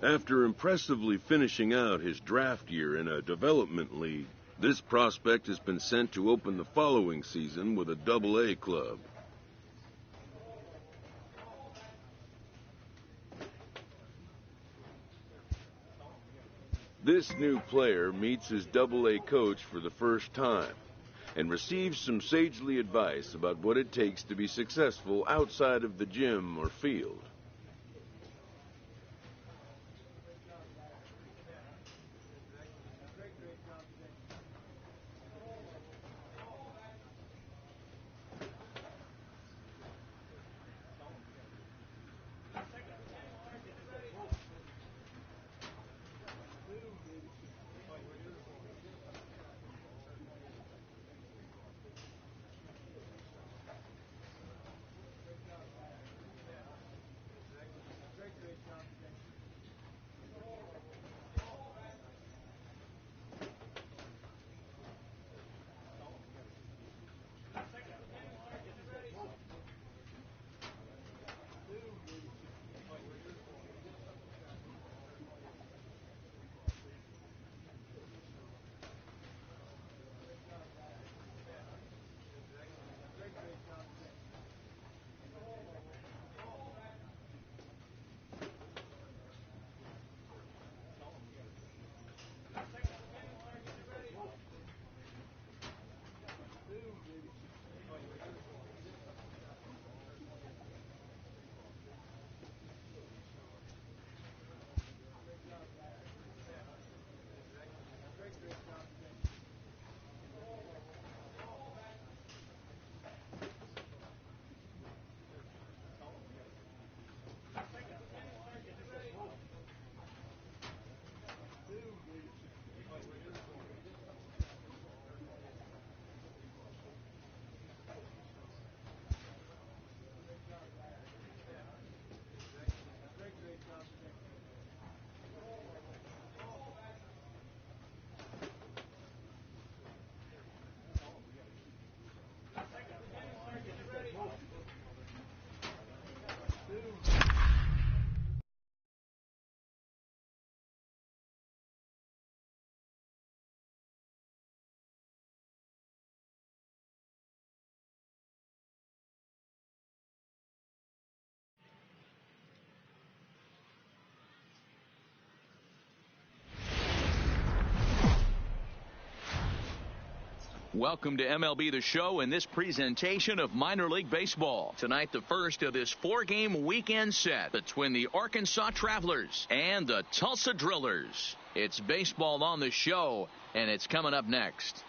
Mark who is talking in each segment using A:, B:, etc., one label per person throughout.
A: After impressively finishing out his draft year in a development league, this prospect has been sent to open the following season with a Double-A club. This new player meets his Double-A coach for the first time and receives some sagely advice about what it takes to be successful outside of the gym or field.
B: Welcome to MLB The Show and this presentation of minor league baseball. Tonight, the first of this 4-game weekend set between the Arkansas Travelers and the Tulsa Drillers. It's baseball on the show, and it's coming up next.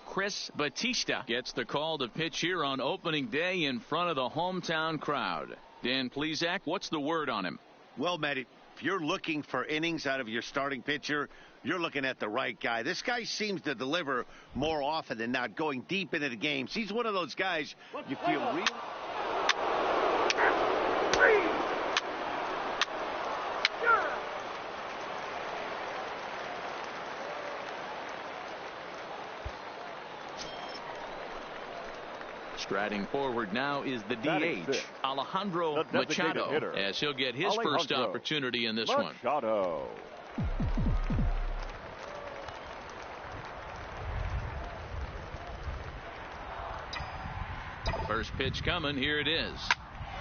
B: Chris Bautista gets the call to pitch here on opening day in front of the hometown crowd. Dan Plesac, what's the word on him?
C: Well, Matt, if you're looking for innings out of your starting pitcher, you're looking at the right guy. This guy seems to deliver more often than not, going deep into the games. He's one of those guys you feel real.
B: Striding forward now is the DH, Alejandro Machado, as he'll get his first opportunity in this one. First pitch coming. Here it is.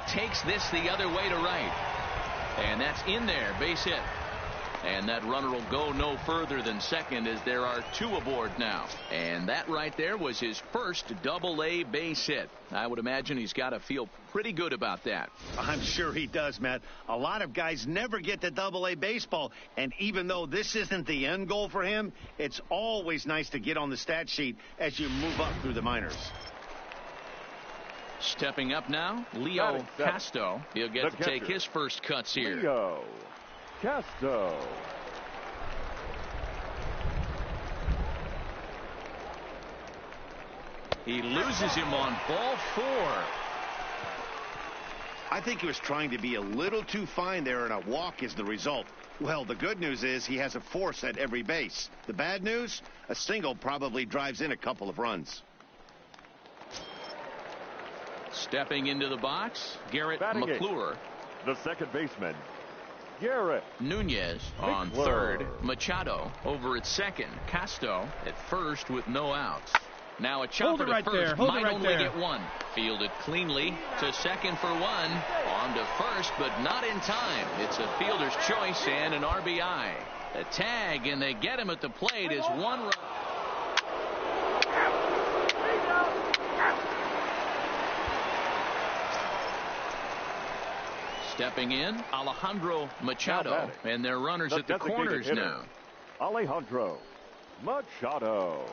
B: Takes this the other way to right. And that's in there. Base hit. And that runner will go no further than second as there are 2 aboard now. And that right there was his first Double-A base hit. I would imagine he's got to feel pretty good about that.
C: I'm sure he does, Matt. A lot of guys never get to Double-A baseball. And even though this isn't the end goal for him, it's always nice to get on the stat sheet as you move up through the minors.
B: Stepping up now, Leo Casto. He'll get to take his first cuts here.
D: Leo Casto.
B: He loses him on ball 4.
C: I think he was trying to be a little too fine there, and a walk is the result. Well, the good news is he has a force at every base. The bad news? A single probably drives in a couple of runs.
B: Stepping into the box, Garrett
D: Batting
B: McClure.
D: The second baseman, Garrett
B: Nunez on
D: McClure.
B: third. Machado over at second. Castro at first with no outs. Now a chopper to first. Might only get one. Fielded cleanly to second for one. On to first, but not in time. It's a fielder's choice and an RBI. A tag, and they get him at the plate as one run. Stepping in, Alejandro Machado, and their runners at the corners now.
D: Alejandro Machado.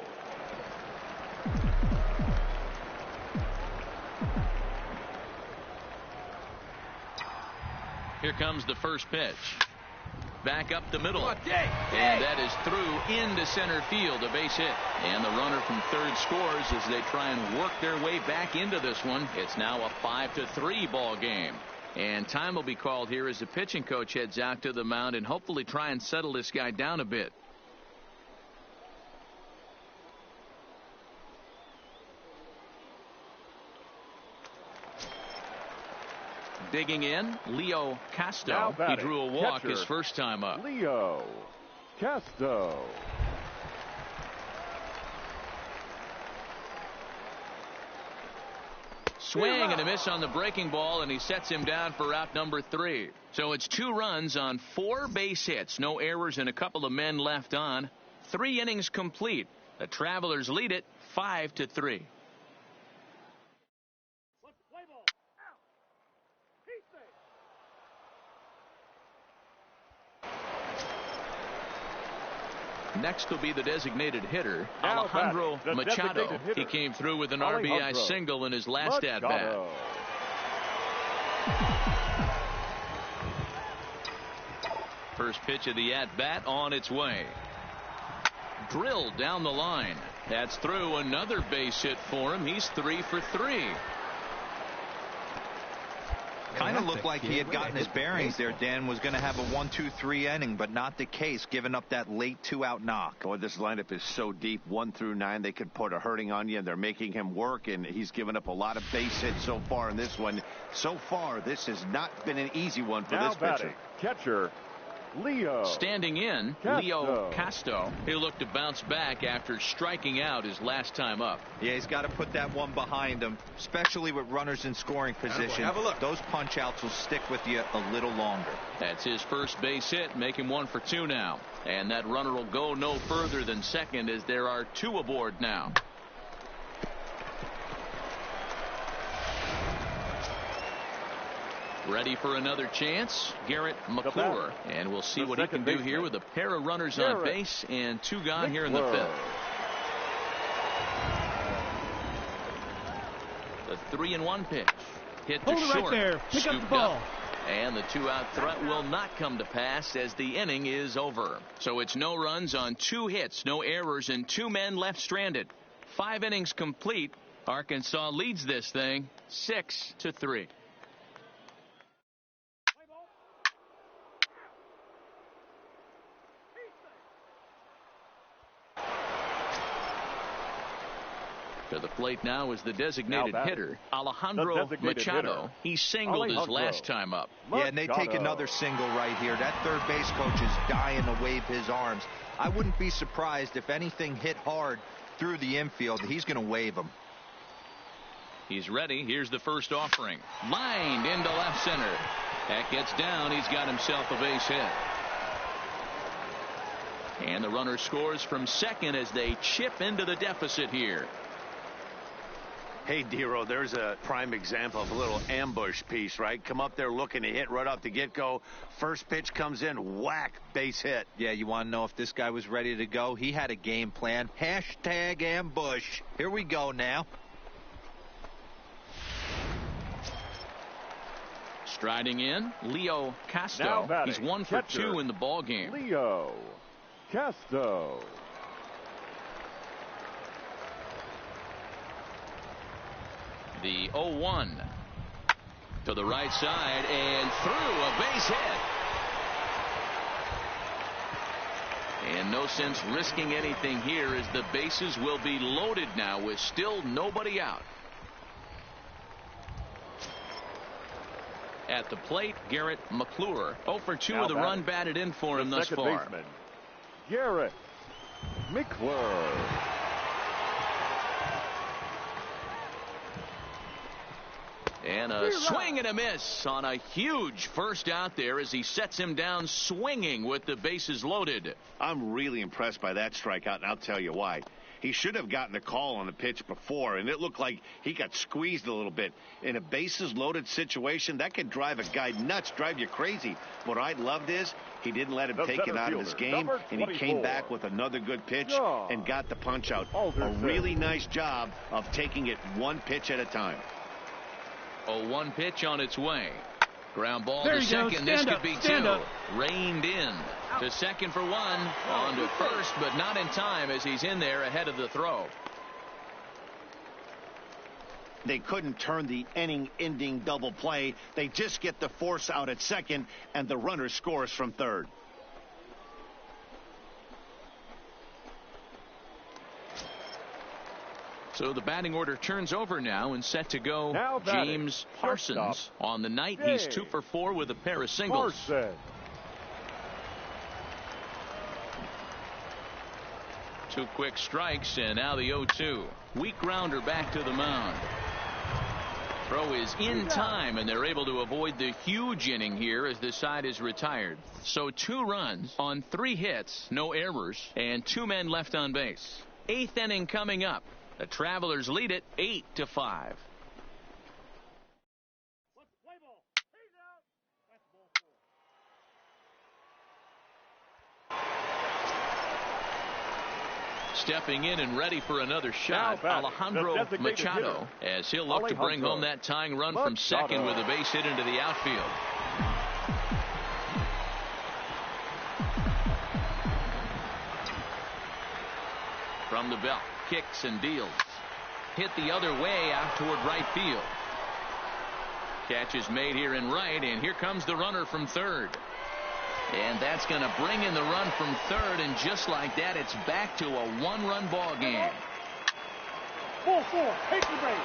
B: Here comes the first pitch. Back up the middle. And that is through into center field, a base hit. And the runner from third scores as they try and work their way back into this one. It's now a 5-3 ball game. And time will be called here as the pitching coach heads out to the mound and hopefully try and settle this guy down a bit. Digging in, Leo Castro. He drew a walk his first time up.
D: Leo Castro.
B: Swing and a miss on the breaking ball, and he sets him down for out number 3. So it's 2 runs on 4 base hits. No errors and a couple of men left on. 3 innings complete. The Travelers lead it 5-3. Next will be the designated hitter, Alejandro Machado. He came through with an RBI single in his last at-bat. First pitch of the at-bat on its way. Drilled down the line. That's through. Another base hit for him. He's 3 for 3.
E: Kind of looked like he had gotten his bearings there. Dan was going to have a 1-2-3 inning, but not the case, giving up that late 2-out knock.
C: Boy, this lineup is so deep, 1 through 9. They could put a hurting on you, and they're making him work, and he's given up a lot of base hits so far in this one. So far, this has not been an easy one for this pitcher.
D: Catcher Leo.
B: Standing in, Leo Castro. He'll look to bounce back after striking out his last time up.
E: Yeah, he's got to put that one behind him, especially with runners in scoring position. Have a look. Those punch outs will stick with you a little longer.
B: That's his first base hit, making 1 for 2 now. And that runner will go no further than second as there are 2 aboard now. Ready for another chance, Garrett McClure. And we'll see what he can do here with a pair of runners on base and 2 gone here in the 5th. The 3-1 pitch. Hit to short.
F: Right there. Pick up the ball.
B: And the 2-out threat will not come to pass as the inning is over. So it's no runs on 2 hits, no errors, and 2 men left stranded. 5 innings complete. Arkansas leads this thing 6-3. To the plate now is the designated hitter, Alejandro Machado. He singled his last time up.
E: Yeah, and they take another single right here. That third base coach is dying to wave his arms. I wouldn't be surprised if anything hit hard through the infield. He's going to wave them.
B: He's ready. Here's the first offering. Lined into left center. That gets down. He's got himself a base hit. And the runner scores from second as they chip into the deficit here.
C: Hey, Dero, there's a prime example of a little ambush piece, right? Come up there looking to hit right off the get-go. First pitch comes in, whack, base hit.
E: Yeah, you want to know if this guy was ready to go? He had a game plan. Hashtag ambush. Here we go now.
B: Striding in, Leo Castro. He's 1 for 2 in the ball game.
D: Leo Castro.
B: The 0-1 to the right side and through, a base hit. And no sense risking anything here as the bases will be loaded now with still nobody out. At the plate, Garrett McClure. 0 for 2
D: Now
B: with a
D: batting,
B: run batted in for him
D: the
B: thus
D: second
B: far.
D: baseman, Garrett McClure.
B: And a swing and a miss on a huge first out there as he sets him down swinging with the bases loaded.
C: I'm really impressed by that strikeout, and I'll tell you why. He should have gotten a call on the pitch before, and it looked like he got squeezed a little bit. In a bases-loaded situation, that could drive a guy nuts, drive you crazy. What I loved is he didn't let him take it out of his game, and he came back with another good pitch and got the punch out. A really nice job of taking it one pitch at a time.
B: 0-1 pitch on its way. Ground ball to second. This could be two. Reined in to second for one. On to first, but not in time as he's in there ahead of the throw.
C: They couldn't turn the inning-ending double play. They just get the force out at second, and the runner scores from third.
B: So the batting order turns over now and set to go.
D: Now batting,
B: James Parsons.
D: shortstop,
B: On the night,
D: James
B: he's 2 for 4 with a pair of singles.
D: Parsons.
B: 2 quick strikes, and now the 0-2. Weak grounder back to the mound. Throw is in time, and they're able to avoid the huge inning here as this side is retired. So 2 runs on 3 hits, no errors, and 2 men left on base. 8th inning coming up. The Travelers lead it 8-5. Stepping in and ready for another shot, Alejandro Machado, as he'll look to bring home that tying run from second with a base hit into the outfield. From the belt, kicks and deals. Hit the other way out toward right field. Catch is made here in right, and here comes the runner from third. And that's going to bring in the run from third, and just like that, it's back to a 1-run ball game.
F: 4-4, take the base.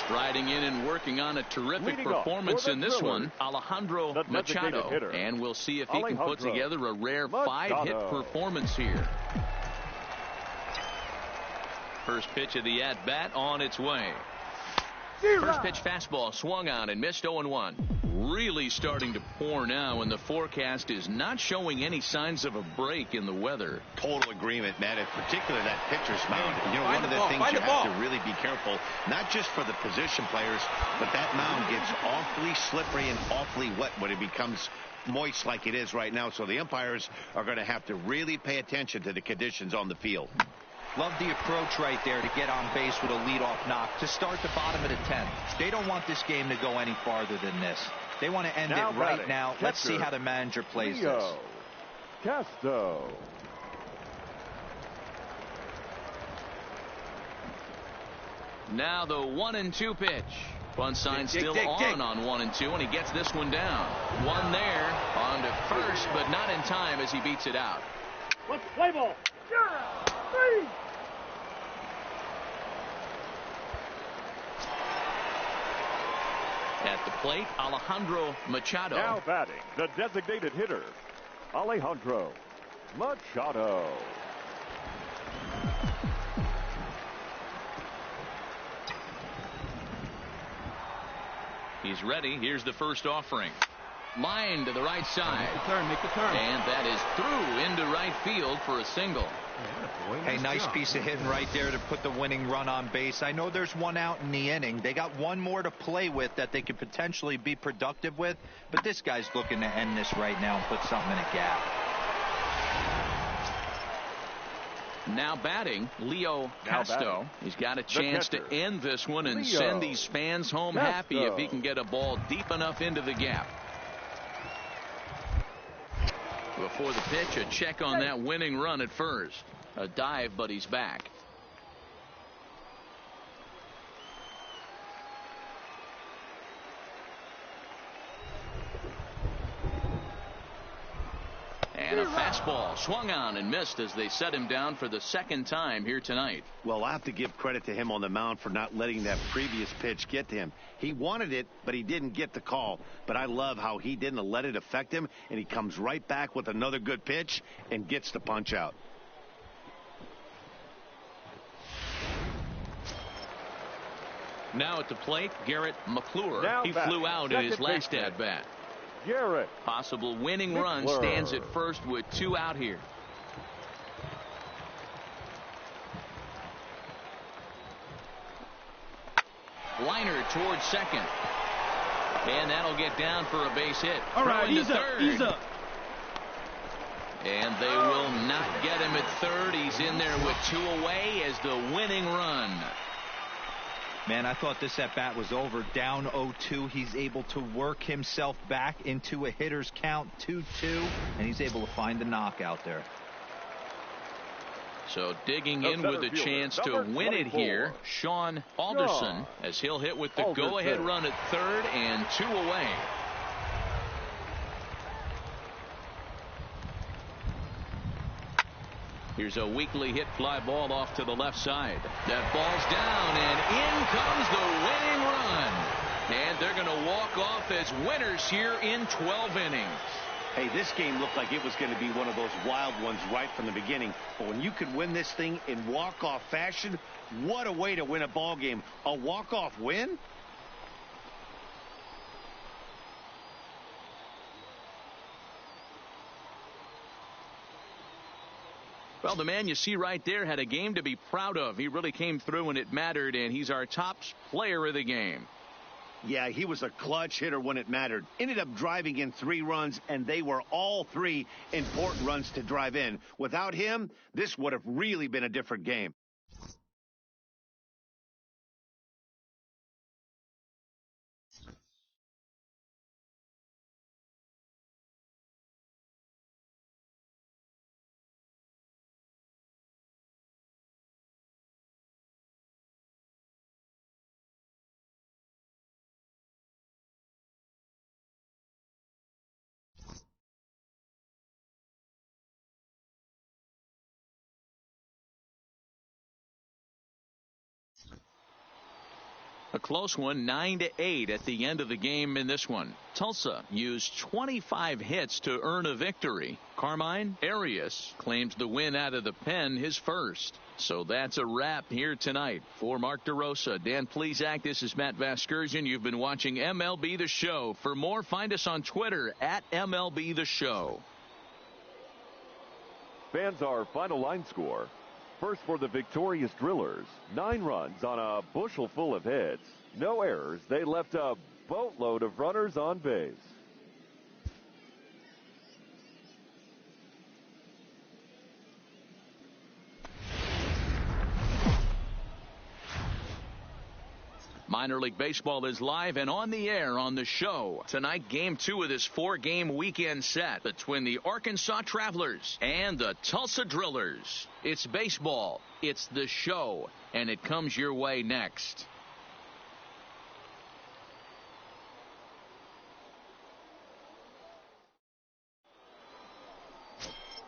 B: Striding in and working on a terrific performance in this one, Alejandro Machado. And we'll see if he can put together a rare 5-hit performance here. First pitch of the at-bat on its way. First pitch fastball swung on and missed 0-1. Really starting to pour now, and the forecast is not showing any signs of a break in the weather.
C: Total agreement, Matt. In particular, that pitcher's mound. You know, one of the things you have to really be careful, not just for the position players, but that mound gets awfully slippery and awfully wet when it becomes moist like it is right now. So the umpires are going to have to really pay attention to the conditions on the field.
E: Love the approach right there to get on base with a leadoff knock to start the bottom of the 10th. They don't want this game to go any farther than this. They want to end it right now. Let's see how the manager plays this.
D: Castro.
B: Now the 1-2 pitch. Bunt sign still on 1-2, and he gets this one down. One there, on to first, but not in time as he beats it out.
F: Let's play ball. Three.
B: At the plate, Alejandro Machado.
D: Now batting, the designated hitter, Alejandro Machado.
B: He's ready. Here's the first offering. Line to the right side.
F: Make the turn.
B: And that is through into right field for a single.
E: Hey, nice piece of hitting right there to put the winning run on base. I know there's one out in the inning. They got one more to play with that they could potentially be productive with, but this guy's looking to end this right now and put something in a gap.
B: Now batting, Leo Castro. He's got a chance to end this one and send these fans home happy if he can get a ball deep enough into the gap. Before the pitch, a check on that winning run at first. A dive, but he's back. And a fastball fastball swung on and missed as they set him down for the second time here tonight.
C: Well, I have to give credit to him on the mound for not letting that previous pitch get to him. He wanted it, but he didn't get the call. But I love how he didn't let it affect him, and he comes right back with another good pitch and gets the punch out.
B: Now at the plate, Garrett McClure.
D: Now
B: He
D: back,
B: flew out in his
D: second
B: last
D: baseman.
B: at-bat.
D: Garrett
B: Possible winning run
D: McClure.
B: stands at first with 2 out here. Liner towards second. And that'll get down for a base hit.
F: All
B: Throw
F: right,
B: into
F: he's up.
B: third.
F: He's up.
B: And they will not get him at third. He's in there with 2 away as the winning run.
E: Man, I thought this at-bat was over. Down 0-2. He's able to work himself back into a hitter's count 2-2, and he's able to find the knockout there.
B: So digging
D: The
B: in with
D: center
B: a
D: fielder,
B: chance to
D: number
B: win it
D: 24,
B: here, Sean Alderson, as he'll hit with the
D: Alderson.
B: go-ahead run at third and 2 away. Here's a weakly hit fly ball off to the left side. That ball's down, and in comes the winning run. And they're going to walk off as winners here in 12 innings.
C: Hey, this game looked like it was going to be one of those wild ones right from the beginning. But when you could win this thing in walk-off fashion, what a way to win a ball game. A walk-off win?
B: Well, the man you see right there had a game to be proud of. He really came through when it mattered, and he's our top player of the game.
C: Yeah, he was a clutch hitter when it mattered. Ended up driving in 3 runs, and they were all 3 important runs to drive in. Without him, this would have really been a different game.
B: A close one, 9-8 at the end of the game in this one. Tulsa used 25 hits to earn a victory. Carmine Arias claims the win out of the pen, his first. So that's a wrap here tonight. For Mark DeRosa, Dan Plesac, this is Matt Vasgersian. You've been watching MLB The Show. For more, find us on Twitter at MLB The Show.
D: Fans, our final line score. First for the victorious Drillers, 9 runs on a bushel full of hits. No errors. They left a boatload of runners on base.
B: Minor League Baseball is live and on the air on The Show. Tonight, Game 2 of this 4-game weekend set between the Arkansas Travelers and the Tulsa Drillers. It's baseball, it's The Show, and it comes your way next.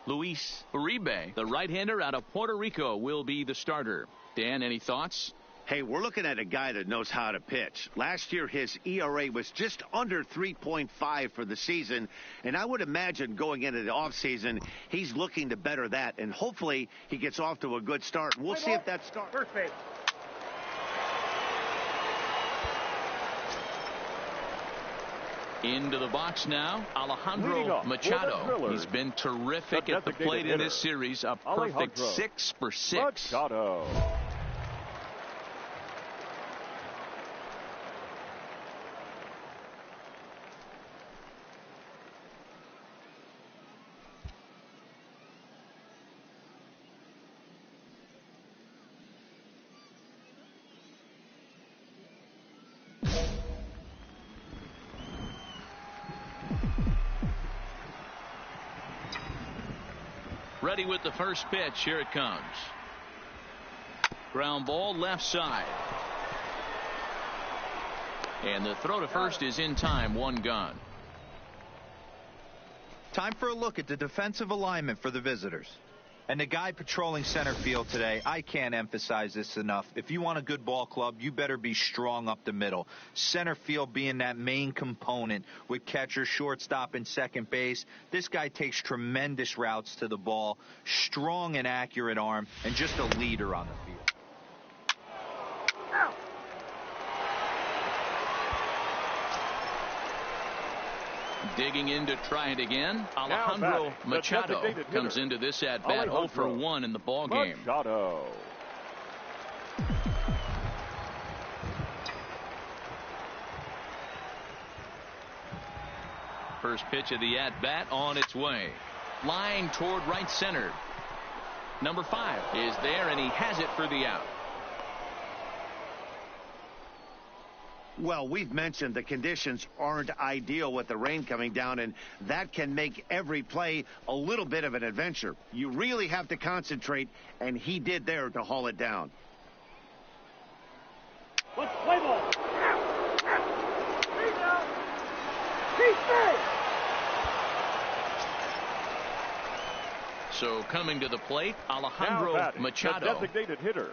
B: Luis Uribe, the right-hander out of Puerto Rico, will be the starter. Dan, any thoughts?
C: Hey, we're looking at a guy that knows how to pitch. Last year, his ERA was just under 3.5 for the season, and I would imagine going into the offseason, he's looking to better that, and hopefully he gets off to a good start. We'll see if that starts.
F: First base.
B: Into the box now,
D: Leading
B: Alejandro
D: off for the
B: Machado.
D: Drillers,
B: He's been terrific
D: the
B: at the plate in
D: designated
B: this
D: hitter,
B: series. A perfect
D: Alejandro
B: 6 for 6.
D: Machado.
B: Ready with the first pitch. Here it comes. Ground ball left side. And the throw to first is in time. 1 gone.
E: Time for a look at the defensive alignment for the visitors. And the guy patrolling center field today, I can't emphasize this enough. If you want a good ball club, you better be strong up the middle. Center field being that main component with catcher, shortstop, and second base. This guy takes tremendous routes to the ball, strong and accurate arm, and just a leader on the field.
B: Digging in to try it again. Alejandro Machado comes into this at-bat 0 for 1 in the ball game.
D: Machado.
B: First pitch of the at-bat on its way. Line toward right center. Number 5 is there, and he has it for the out.
C: Well, we've mentioned the conditions aren't ideal with the rain coming down, and that can make every play a little bit of an adventure. You really have to concentrate, and he did there to haul it down.
F: Let's play ball. He's out. He's safe.
B: So coming to the plate, Alejandro Machado.
D: The designated hitter,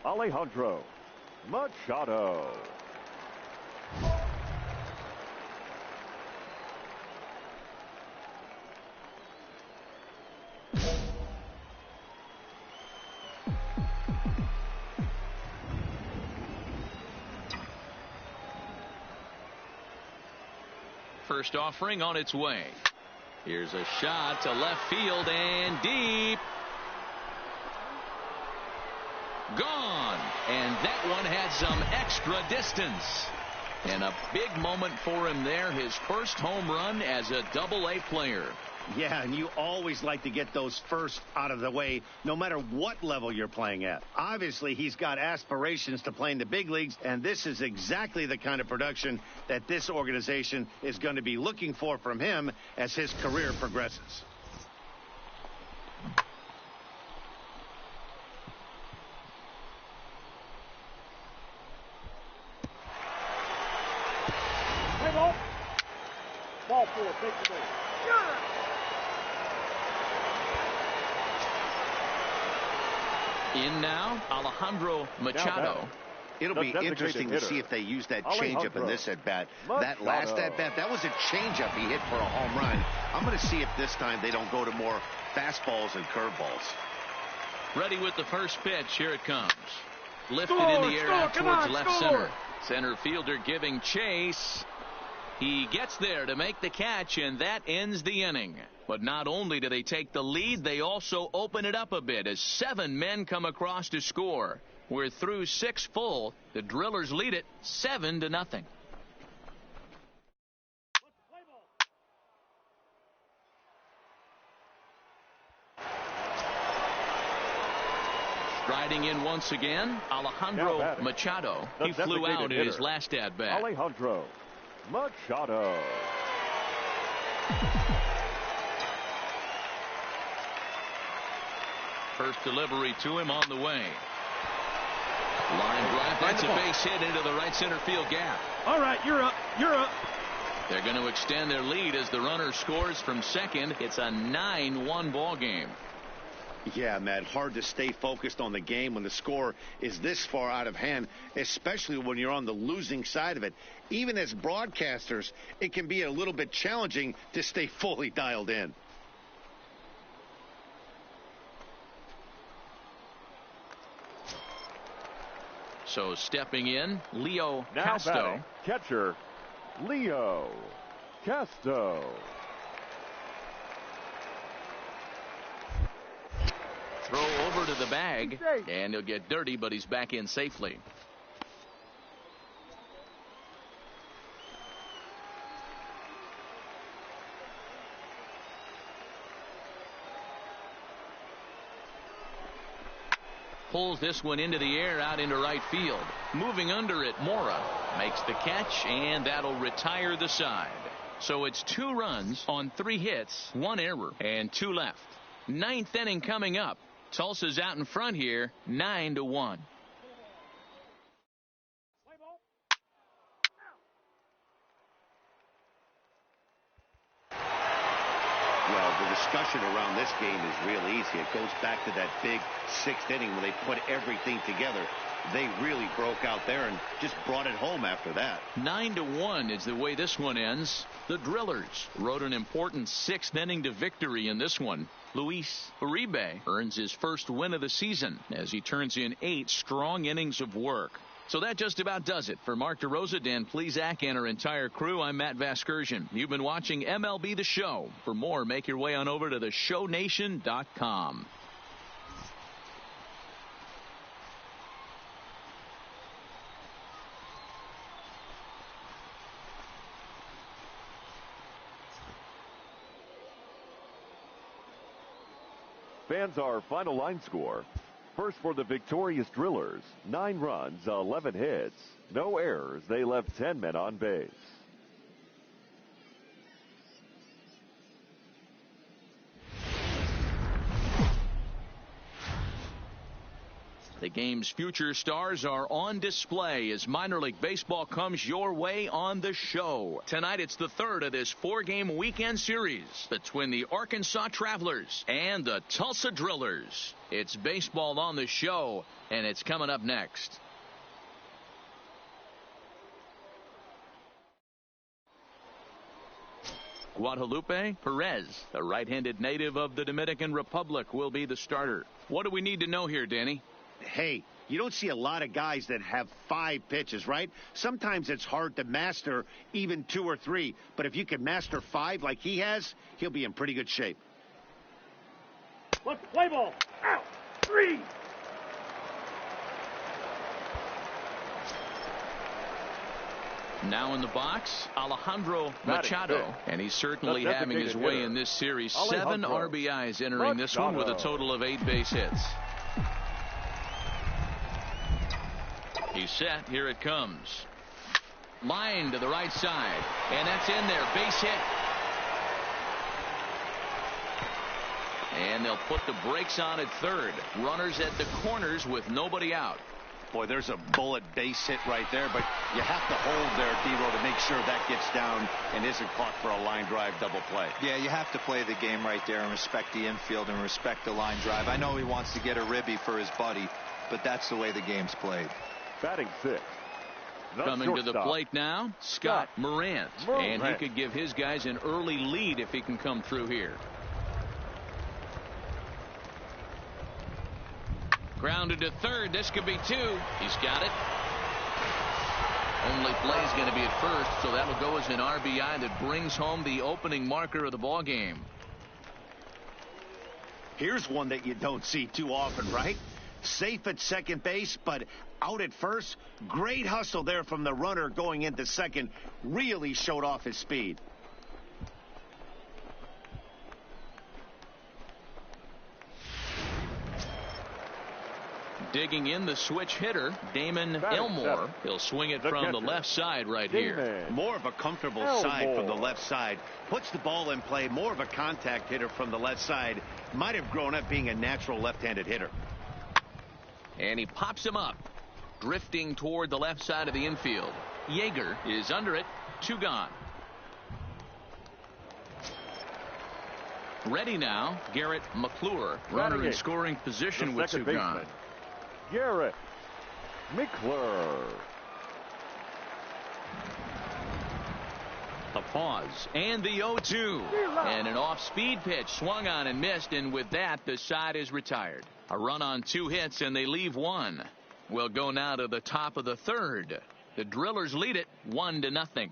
D: Alejandro Machado.
B: First offering on its way. Here's a shot to left field and deep. Gone. And that one had some extra distance. And a big moment for him there. His first home run as a Double-A player.
C: Yeah, and you always like to get those first out of the way, no matter what level you're playing at. Obviously, he's got aspirations to play in the big leagues, and this is exactly the kind of production that this organization is going to be looking for from him as his career progresses.
F: Play ball. Ball 4. Take the base.
B: In now, Alejandro Machado.
C: It'll be interesting to see if they use that changeup in this at-bat. That last at-bat, that was a changeup he hit for a home run. I'm going to see if this time they don't go to more fastballs and curveballs.
B: Ready with the first pitch. Here it comes. Lifted in the air out towards left center. Center fielder giving chase. He gets there to make the catch, and that ends the inning. But not only do they take the lead, they also open it up a bit as 7 men come across to score. We're through 6 full. The Drillers lead it 7-0. Striding in once again, Alejandro Machado. He flew out in his last at-bat.
D: Alejandro Machado.
B: First delivery to him on the way. Line drive. That's a base hit into the right center field gap.
F: All right, you're up. You're up.
B: They're going to extend their lead as the runner scores from second. It's a 9-1 ball game.
C: Yeah, Matt, hard to stay focused on the game when the score is this far out of hand, especially when you're on the losing side of it. Even as broadcasters, it can be a little bit challenging to stay fully dialed in.
B: So stepping in, Leo
D: Now
B: Castro.
D: batting, catcher, Leo Castro.
B: Throw over to the bag, and he'll get dirty, but he's back in safely. Pulls this one into the air out into right field. Moving under it, Mora makes the catch, and that'll retire the side. So it's 2 runs on 3 hits, 1 error, and 2 left. 9th inning coming up. Tulsa's out in front here, 9-1.
C: discussion around this game is real easy. It goes back to that big 6th inning when they put everything together. They really broke out there and just brought it home after that.
B: 9-1 is the way this one ends. The Drillers rode an important 6th inning to victory in this one. Luis Uribe earns his first win of the season as he turns in 8 strong innings of work. So that just about does it. For Mark DeRosa, Dan Plesac, and our entire crew, I'm Matt Vasgersian. You've been watching MLB The Show. For more, make your way on over to theshownation.com.
D: Fans, our final line score. First for the victorious Drillers, 9 runs, 11 hits, no errors. They left 10 men on base.
B: The game's future stars are on display as minor league baseball comes your way on The Show. Tonight it's the 3rd of this 4-game weekend series between the Arkansas Travelers and the Tulsa Drillers. It's baseball on The Show, and it's coming up next. Guadalupe Perez, a right-handed native of the Dominican Republic, will be the starter. What do we need to know here, Danny?
C: Hey, you don't see a lot of guys that have 5 pitches, right? Sometimes it's hard to master even 2 or 3. But if you can master 5 like he has, he'll be in pretty good shape.
F: Let's play ball. Out. 3.
B: Now in the box, Alejandro Machado, and he's certainly having his way in this series. 7 RBIs entering this one with a total of 8 base hits. He's set. Here it comes. Line to the right side. And that's in there. Base hit. And they'll put the brakes on at third. Runners at the corners with nobody out.
C: Boy, there's a bullet base hit right there, but you have to hold there, D-Row, to make sure that gets down and isn't caught for a line drive double play.
E: Yeah, you have to play the game right there and respect the infield and respect the line drive. I know he wants to get a ribby for his buddy, but that's the way the game's played.
D: Batting 6.
B: Coming to the plate now, Scott Morant. And he could give his guys an early lead if he can come through here. Grounded to third. This could be 2. He's got it. Only play is going to be at first, so that'll go as an RBI that brings home the opening marker of the ball game.
C: Here's one that you don't see too often, right? Safe at second base, but out at first. Great hustle there from the runner going into second. Really showed off his speed.
B: Digging in the switch hitter, Damon Elmore. He'll swing it from the left side right here.
C: More of a comfortable side from the left side. Puts the ball in play. More of a contact hitter from the left side. Might have grown up being a natural left-handed hitter.
B: And he pops him up, drifting toward the left side of the infield. Yeager is under it. 2 gone. Ready now, Garrett McClure. Runner in scoring position with 2 gone.
D: Garrett McClure.
B: A pause and the 0-2, and an off-speed pitch swung on and missed, and with that the side is retired. A run on 2 hits and they leave 1. We'll go now to the top of the 3rd. The Drillers lead it 1-0.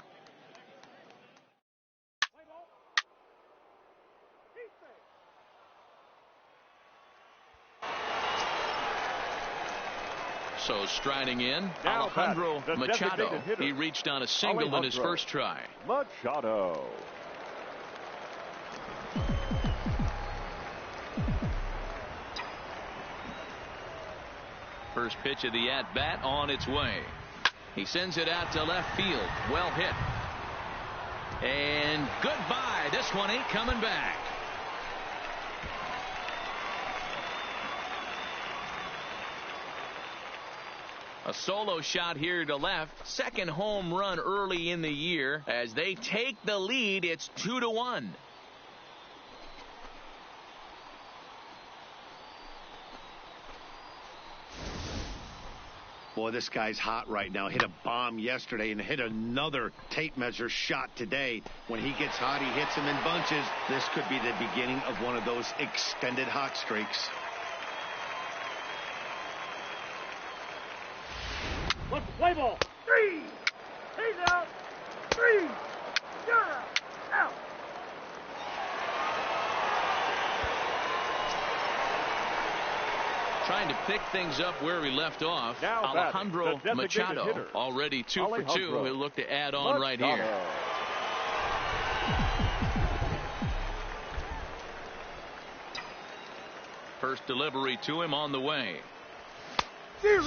B: So striding in,
D: now
B: Alejandro Machado. He reached on a single in his first try.
D: Machado.
B: First pitch of the at-bat on its way. He sends it out to left field. Well hit. And goodbye. This one ain't coming back. A solo shot here to left. Second home run early in the year. As they take the lead, it's 2-1.
C: Boy, this guy's hot right now. Hit a bomb yesterday and hit another tape measure shot today. When he gets hot, he hits them in bunches. This could be the beginning of one of those extended hot streaks.
F: What's the play ball? 3. He's out. 3. You're out. Out.
B: Trying to pick things up where we left off.
D: Now
B: Alejandro
D: the
B: Machado
D: hitter.
B: already 2 for 2. He'll look to add on right
D: Machado.
B: here. First delivery to him on the way.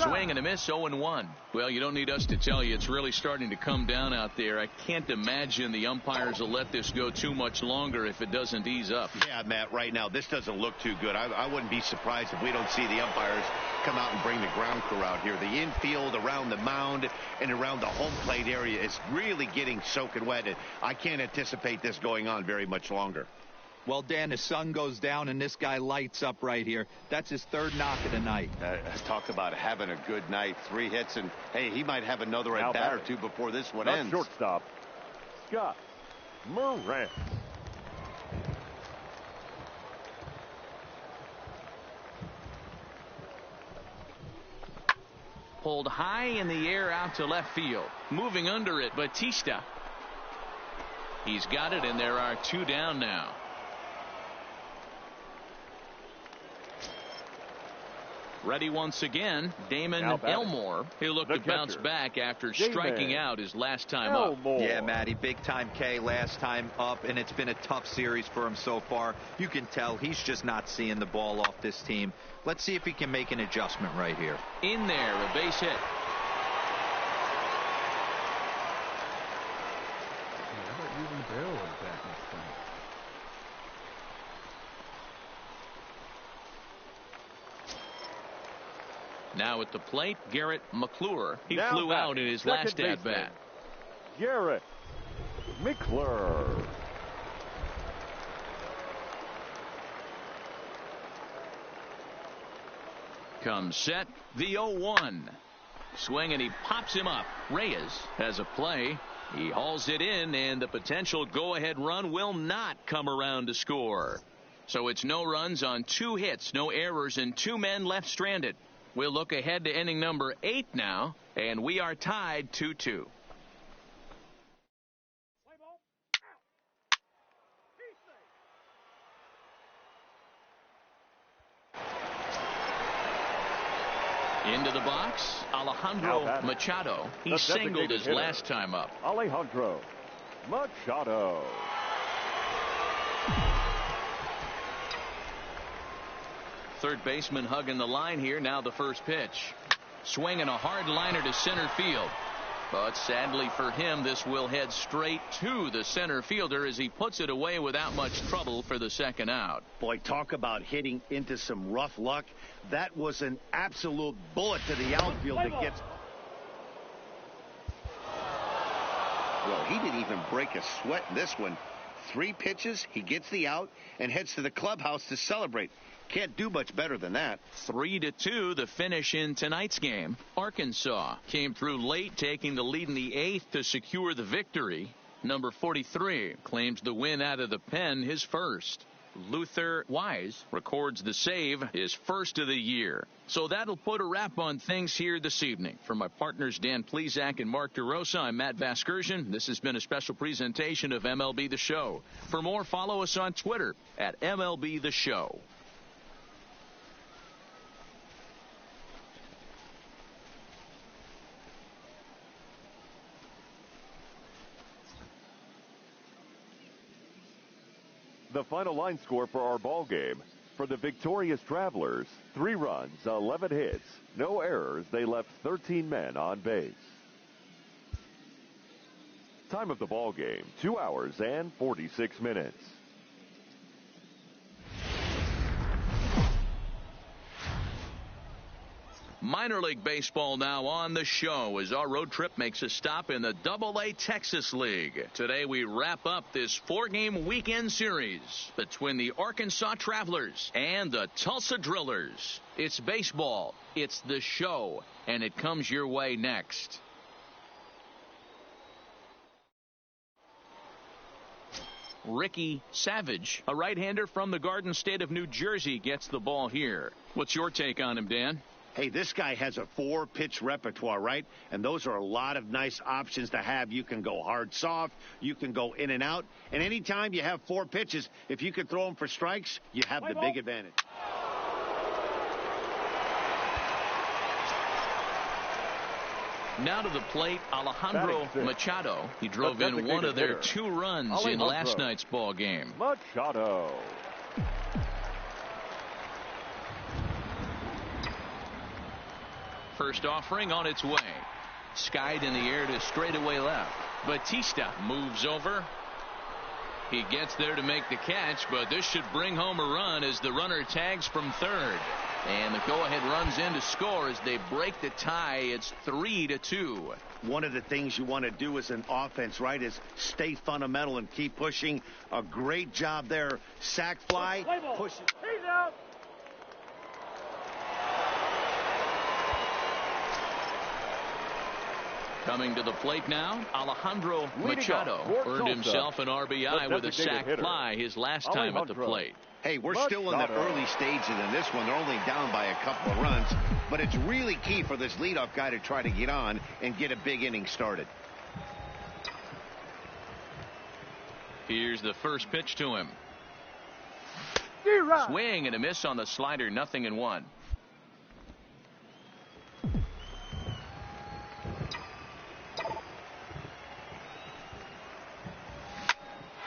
B: Swing and a miss, 0-1. Well, you don't need us to tell you it's really starting to come down out there. I can't imagine the umpires will let this go too much longer if it doesn't ease up.
C: Yeah, Matt, right now, this doesn't look too good. I wouldn't be surprised if we don't see the umpires come out and bring the ground crew out here. The infield, around the mound, and around the home plate area is really getting soaking wet. I can't anticipate this going on very much longer.
E: Well, Dan, the sun goes down and this guy lights up right here. That's his third knock of the night.
C: Talk about having a good night. 3 hits, and hey, he might have another
D: Now
C: at-bat or
D: batting.
C: 2 before this one
D: The
C: ends.
D: shortstop, Scott Morant.
B: Pulled high in the air out to left field. Moving under it, Batista. He's got it, and there are 2 down now. Ready once again, Damon Elmore. He'll look to bounce back after striking out his last time up.
E: Yeah, Matty, big time K last time up, and it's been a tough series for him so far. You can tell he's just not seeing the ball off this team. Let's see if he can make an adjustment right here.
B: In there, a base hit. Now at the plate, Garrett McClure. He flew out in his last at-bat.
D: Garrett McClure.
B: Comes set, the 0-1. Swing, and he pops him up. Reyes has a play. He hauls it in, and the potential go-ahead run will not come around to score. So it's no runs on 2 hits, no errors, and 2 men left stranded. We'll look ahead to inning number 8 now, and we are tied 2-2. Into the box, Alejandro Machado. He singled his last time up.
D: Alejandro Machado.
B: Third baseman hugging the line here. Now the first pitch. Swinging a hard liner to center field. But sadly for him, this will head straight to the center fielder as he puts it away without much trouble for the second out.
C: Boy, talk about hitting into some rough luck. That was an absolute bullet to the outfield that gets... Well, he didn't even break a sweat in this one. 3 pitches, he gets the out and heads to the clubhouse to celebrate. Can't do much better than that.
B: 3-2 the finish in tonight's game. Arkansas came through late, taking the lead in the 8th to secure the victory. Number 43 claims the win out of the pen, his first. Luther Wise records the save, his first of the year. So that'll put a wrap on things here this evening. For my partners Dan Plesac and Mark DeRosa, I'm Matt Vasgersian. This has been a special presentation of MLB The Show. For more, follow us on Twitter at MLB The Show.
D: The final line score for our ball game. For the victorious Travelers, 3 runs, 11 hits, no errors. They left 13 men on base. Time of the ball game, 2 hours and 46 minutes.
B: Minor League Baseball now on the show as our road trip makes a stop in the Double-A Texas League. Today we wrap up this 4-game weekend series between the Arkansas Travelers and the Tulsa Drillers. It's baseball, it's the show, and it comes your way next. Ricky Savage, a right-hander from the Garden State of New Jersey, gets the ball here. What's your take on him, Dan?
C: Hey, this guy has a 4-pitch repertoire, right? And those are a lot of nice options to have. You can go hard, soft. You can go in and out. And anytime you have 4 pitches, if you can throw them for strikes, you have the big advantage.
B: Now to the plate, Alejandro Machado. He drove in one of their 2 runs in last night's ball game.
D: Machado.
B: First offering on its way. Skied in the air to straightaway left. Batista moves over. He gets there to make the catch, but this should bring home a run as the runner tags from third. And the go-ahead runs in to score as they break the tie. It's 3-2.
C: One of the things you want to do as an offense, right, is stay fundamental and keep pushing. A great job there. Sack fly. Push it.
F: He's out.
B: Coming to the plate now, Alejandro Machado earned himself an RBI with a sac fly his last time at the plate.
C: Hey, we're still in the early stages in this one. They're only down by a couple of runs, but it's really key for this leadoff guy to try to get on and get a big inning started.
B: Here's the first pitch to him. Swing and a miss on the slider, 0-1.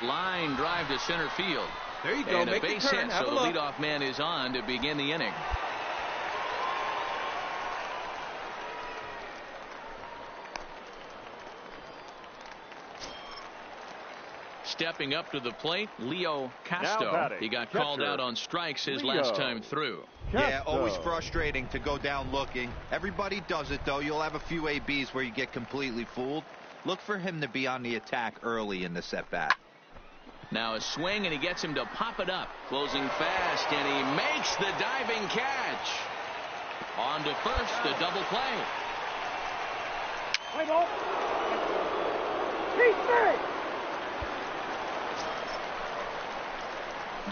B: Line drive to center field.
E: There you go.
B: And
E: Make
B: a base
E: the turn.
B: hit,
E: Have
B: so
E: a
B: the
E: look.
B: leadoff man is on to begin the inning. Stepping up to the plate, Leo Casto. He got called out on strikes his last time through.
E: Yeah, always frustrating to go down looking. Everybody does it, though. You'll have a few ABs where you get completely fooled. Look for him to be on the attack early in the at-bat.
B: Now a swing, and he gets him to pop it up. Closing fast, and he makes the diving catch. On to first, the double play.
F: Play ball. He's safe.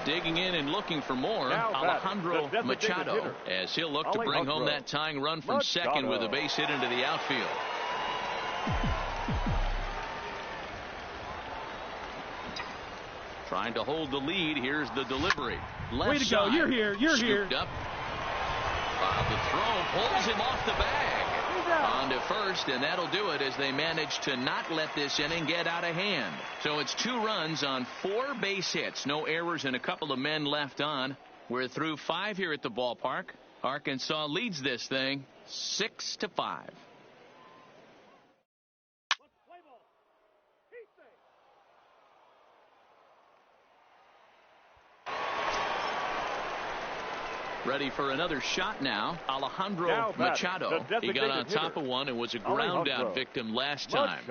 B: Digging in and looking for more, Alejandro Machado, as he'll look to bring home that tying run from second with a base hit into the outfield. Trying to hold the lead. Here's the delivery. Left
F: Way to
B: side.
F: go. You're here. You're
B: Scooped
F: here.
B: up. The throw pulls him off the bag. On to first, and that'll do it as they manage to not let this inning get out of hand. So it's 2 runs on 4 base hits. No errors and a couple of men left on. We're through 5 here at the ballpark. Arkansas leads this thing 6-5. Ready for another shot now. Alejandro Machado. He got on top of one and was a ground out victim last time.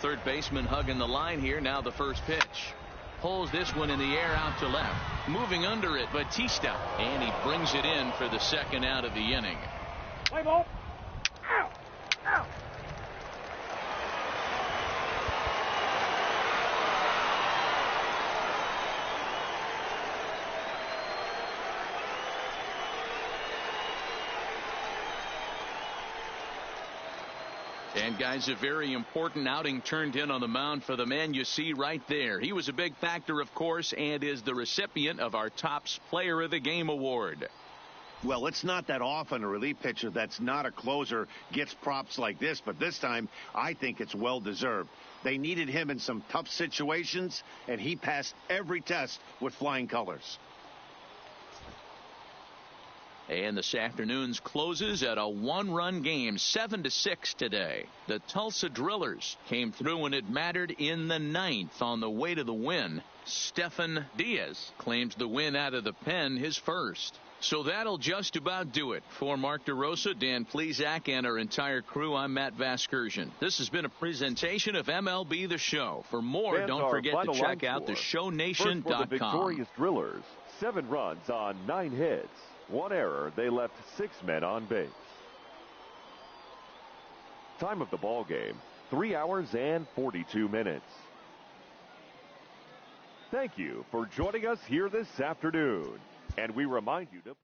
B: Third baseman hugging the line here. Now the first pitch. Pulls this one in the air out to left. Moving under it, Batista. And he brings it in for the second out of the inning.
F: Play ball. Out. Out.
B: And guys, a very important outing turned in on the mound for the man you see right there. He was a big factor, of course, and is the recipient of our Topps Player of the Game award.
C: Well, it's not that often a relief pitcher that's not a closer gets props like this, but this time I think it's well deserved. They needed him in some tough situations, and he passed every test with flying colors.
B: And this afternoon's closes at a 1-run game, 7-6 today. The Tulsa Drillers came through when it mattered in the 9th on the way to the win. Stefan Diaz claims the win out of the pen, his first. So that'll just about do it. For Mark DeRosa, Dan Plesac, and our entire crew, I'm Matt Vasgersian. This has been a presentation of MLB The Show. For more, don't forget to check out theshownation.com.
D: First for the victorious Drillers, 7 runs on 9 hits. 1 error, they left 6 men on base. Time of the ball game, 3 hours and 42 minutes. Thank you for joining us here this afternoon. And we remind you to